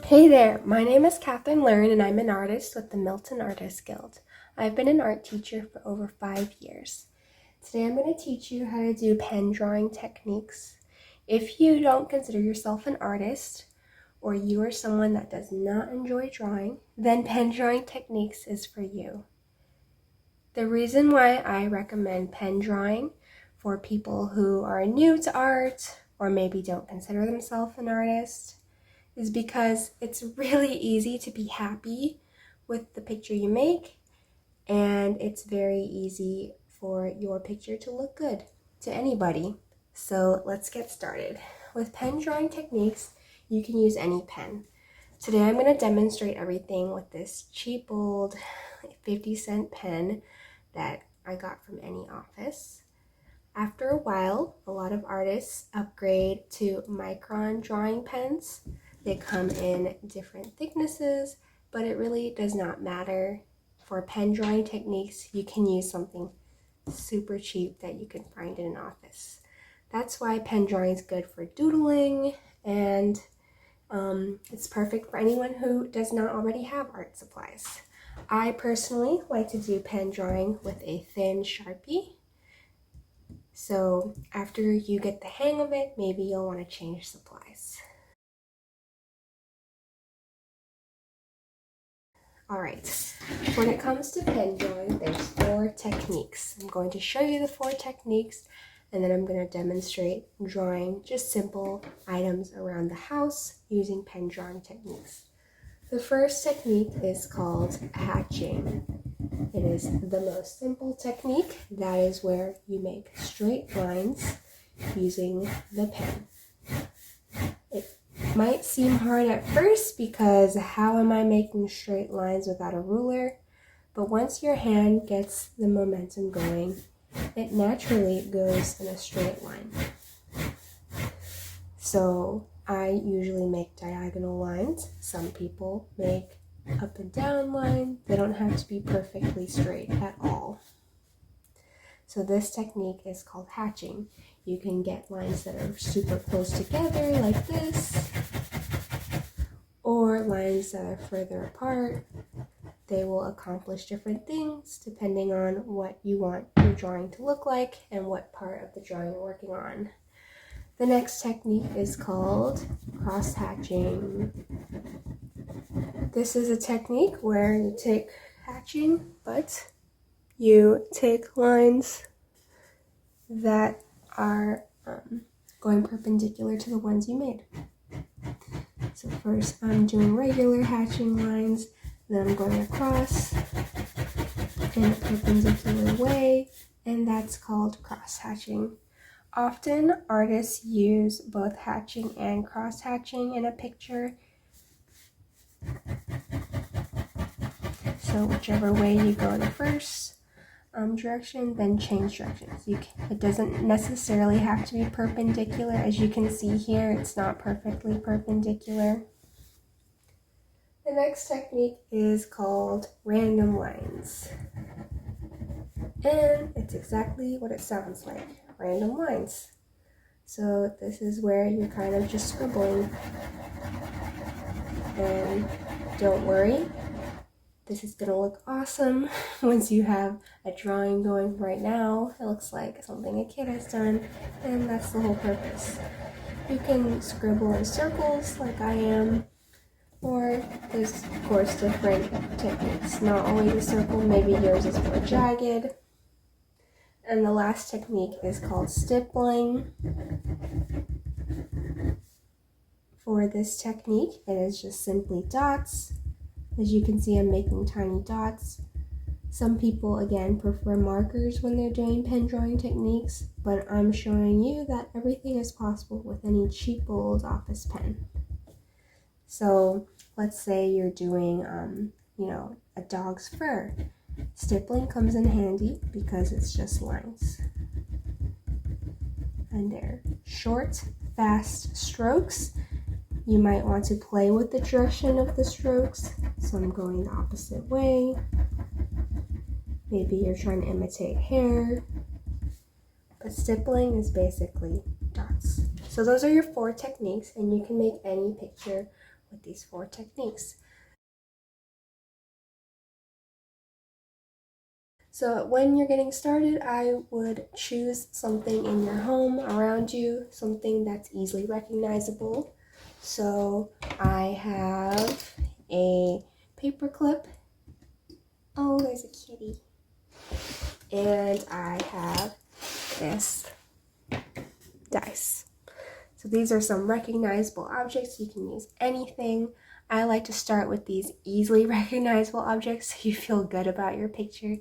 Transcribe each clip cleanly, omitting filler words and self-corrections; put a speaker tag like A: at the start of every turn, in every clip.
A: Hey there, my name is Katherine Leung and I'm an artist with the Milton Artist Guild. I've been an art teacher for over 5 years. Today I'm going to teach you how to do pen drawing techniques. If you don't consider yourself an artist, or you are someone that does not enjoy drawing, then pen drawing techniques is for you. The reason why I recommend pen drawing for people who are new to art or maybe don't consider themselves an artist is because it's really easy to be happy with the picture you make, and it's very easy for your picture to look good to anybody. So let's get started. With pen drawing techniques, you can use any pen. Today I'm going to demonstrate everything with this cheap old 50-cent pen that I got from any office. After a while, a lot of artists upgrade to micron drawing pens. They come in different thicknesses, but it really does not matter. For pen drawing techniques, you can use something super cheap that you can find in an office. That's why pen drawing is good for doodling, and it's perfect for anyone who does not already have art supplies. I personally like to do pen drawing with a thin Sharpie. So after you get the hang of it, maybe you'll want to change supplies. Alright, when it comes to pen drawing, there's 4 techniques. I'm going to show you the 4 techniques, and then I'm going to demonstrate drawing just simple items around the house using pen drawing techniques. The first technique is called hatching. It is the most simple technique. That is where you make straight lines using the pen. It might seem hard at first because how am I making straight lines without a ruler? But once your hand gets the momentum going, it naturally goes in a straight line. So I usually make diagonal lines. Some people make up and down lines. They don't have to be perfectly straight at all. So this technique is called hatching. You can get lines that are super close together like this, or lines that are further apart. They will accomplish different things depending on what you want your drawing to look like and what part of the drawing you're working on. The next technique is called cross hatching. This is a technique where you take hatching, but you take lines that are going perpendicular to the ones you made. So first I'm doing regular hatching lines, then I'm going across in a perpendicular way, and that's called cross hatching. Often artists use both hatching and cross hatching in a picture. So whichever way you go in the first direction, then change directions. It doesn't necessarily have to be perpendicular. As you can see here, it's not perfectly perpendicular. The next technique is called random lines. And it's exactly what it sounds like, random lines. So this is where you're kind of just scribbling. And don't worry, this is gonna look awesome once you have a drawing going. Right now, it looks like something a kid has done, and that's the whole purpose. You can scribble in circles like I am, or there's of course different techniques. Not always a circle, maybe yours is more jagged. And the last technique is called stippling. For this technique, it is just simply dots. As you can see, I'm making tiny dots. Some people, again, prefer markers when they're doing pen drawing techniques, but I'm showing you that everything is possible with any cheap old office pen. So let's say you're doing, a dog's fur. Stippling comes in handy because it's just lines. And they're short, fast strokes. You might want to play with the direction of the strokes. So I'm going the opposite way. Maybe you're trying to imitate hair. But stippling is basically dots. So those are your 4 techniques, and you can make any picture with these 4 techniques. So when you're getting started, I would choose something in your home, around you, something that's easily recognizable. So I have a paper clip. Oh, there's a kitty. And I have this dice. So these are some recognizable objects. You can use anything. I like to start with these easily recognizable objects so you feel good about your picture,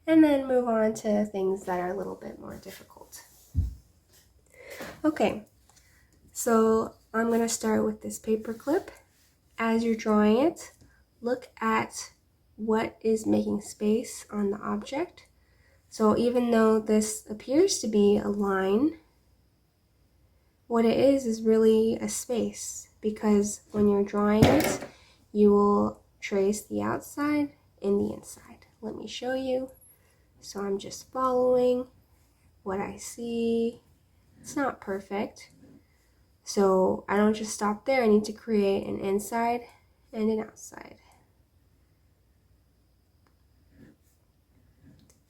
A: and then move on to things that are a little bit more difficult. Okay, so I'm going to start with this paper clip. As you're drawing it, look at what is making space on the object. So even though this appears to be a line, what it is really a space, because when you're drawing it, you will trace the outside and the inside. Let me show you. So I'm just following what I see. It's not perfect, so I don't just stop there. I need to create an inside and an outside.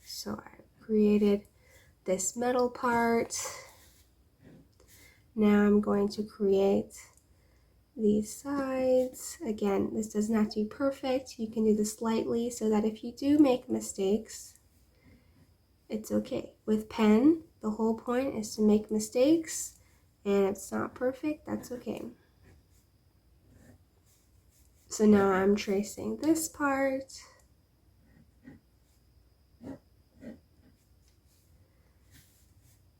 A: So I created this metal part. Now I'm going to create these sides. Again, this doesn't have to be perfect. You can do this slightly so that if you do make mistakes, it's okay. With pen, the whole point is to make mistakes, and if it's not perfect, that's okay. So now I'm tracing this part.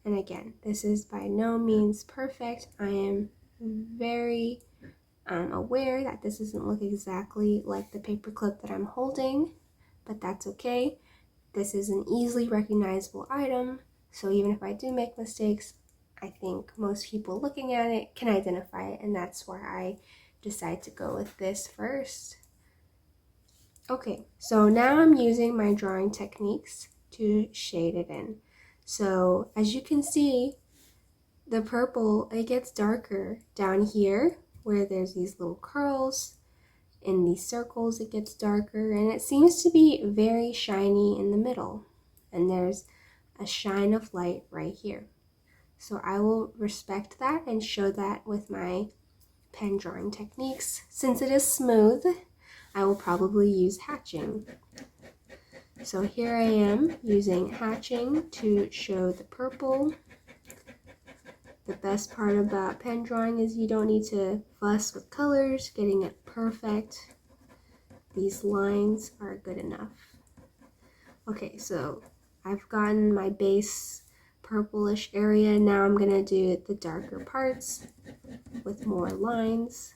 A: And again, this is by no means perfect. I am very aware that this doesn't look exactly like the paper clip that I'm holding, but that's okay. This is an easily recognizable item, so even if I do make mistakes, I think most people looking at it can identify it, and that's why I decide to go with this first. Okay, so now I'm using my drawing techniques to shade it in. So as you can see, the purple, it gets darker down here where there's these little curls. In these circles it gets darker, and it seems to be very shiny in the middle, and there's a shine of light right here. So I will respect that and show that with my pen drawing techniques. Since it is smooth, I will probably use hatching. So here I am using hatching to show the purple. The best part about pen drawing is you don't need to fuss with colors, getting it perfect. These lines are good enough. Okay, so I've gotten my base purplish area. Now I'm gonna do the darker parts with more lines.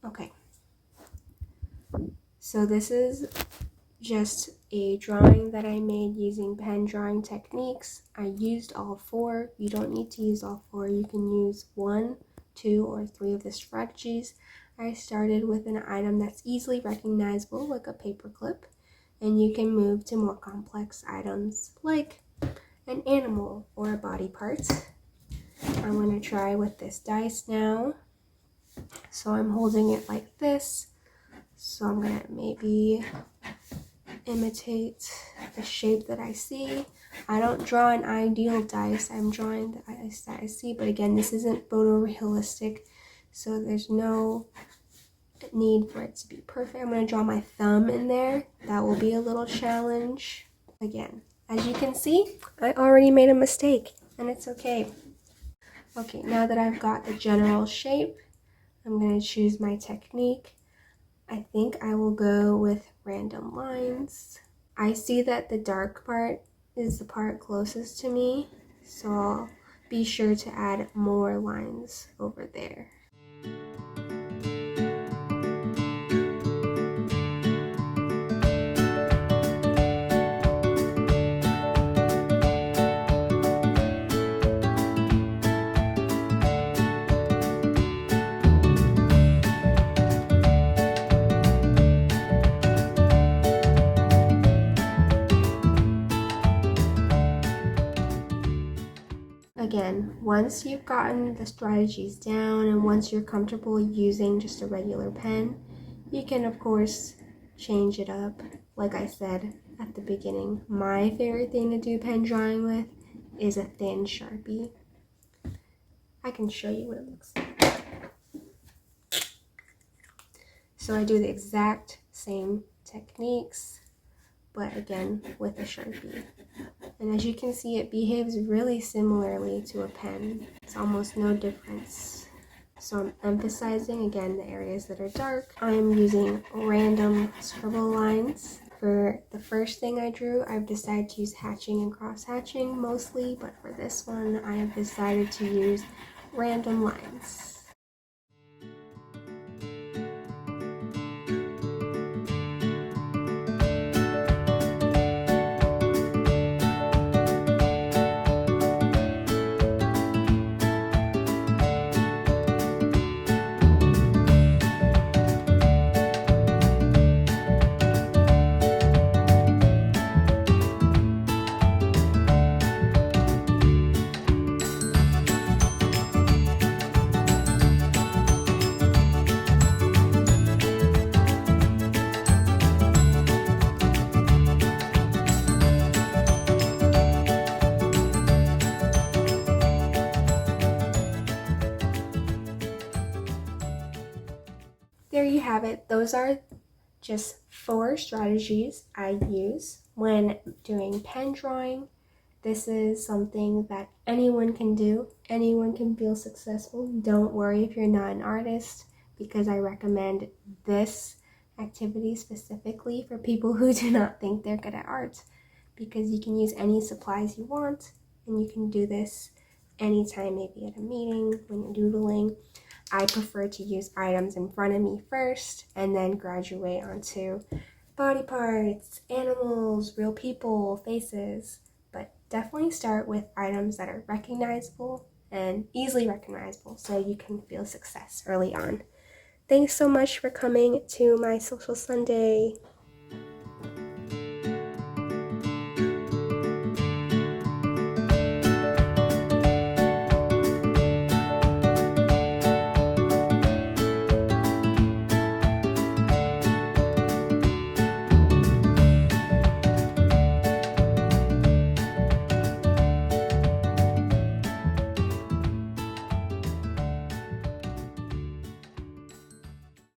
A: Okay, so this is just a drawing that I made using pen drawing techniques. I used all 4. You don't need to use all 4. You can use 1, 2, or 3 of the strategies. I started with an item that's easily recognizable, like a paper clip, and you can move to more complex items like an animal or a body part. I'm going to try with this dice now. So I'm holding it like this. So I'm going to maybe imitate the shape that I see. I don't draw an ideal dice, I'm drawing the dice that I see, but again, this isn't photorealistic, so there's no need for it to be perfect. I'm going to draw my thumb in there. That will be a little challenge. Again, as you can see, I already made a mistake, and it's okay. Okay, now that I've got the general shape, I'm going to choose my technique. I think I will go with random lines. I see that the dark part is the part closest to me, so I'll be sure to add more lines over there. Again, once you've gotten the strategies down and once you're comfortable using just a regular pen, you can of course change it up. Like I said at the beginning, my favorite thing to do pen drawing with is a thin Sharpie. I can show you what it looks like. So I do the exact same techniques, but again with a Sharpie. And as you can see, it behaves really similarly to a pen. It's almost no difference. So I'm emphasizing again the areas that are dark. I'm using random scribble lines. For the first thing I drew, I've decided to use hatching and cross hatching mostly, but for this one, I have decided to use random lines. There you have it. Those are just 4 strategies I use when doing pen drawing. This is something that anyone can do. Anyone can feel successful. Don't worry if you're not an artist, because I recommend this activity specifically for people who do not think they're good at art, because you can use any supplies you want and you can do this anytime, maybe at a meeting, when you're doodling. I prefer to use items in front of me first and then graduate onto body parts, animals, real people, faces. But definitely start with items that are recognizable and easily recognizable so you can feel success early on. Thanks so much for coming to my Social Sunday.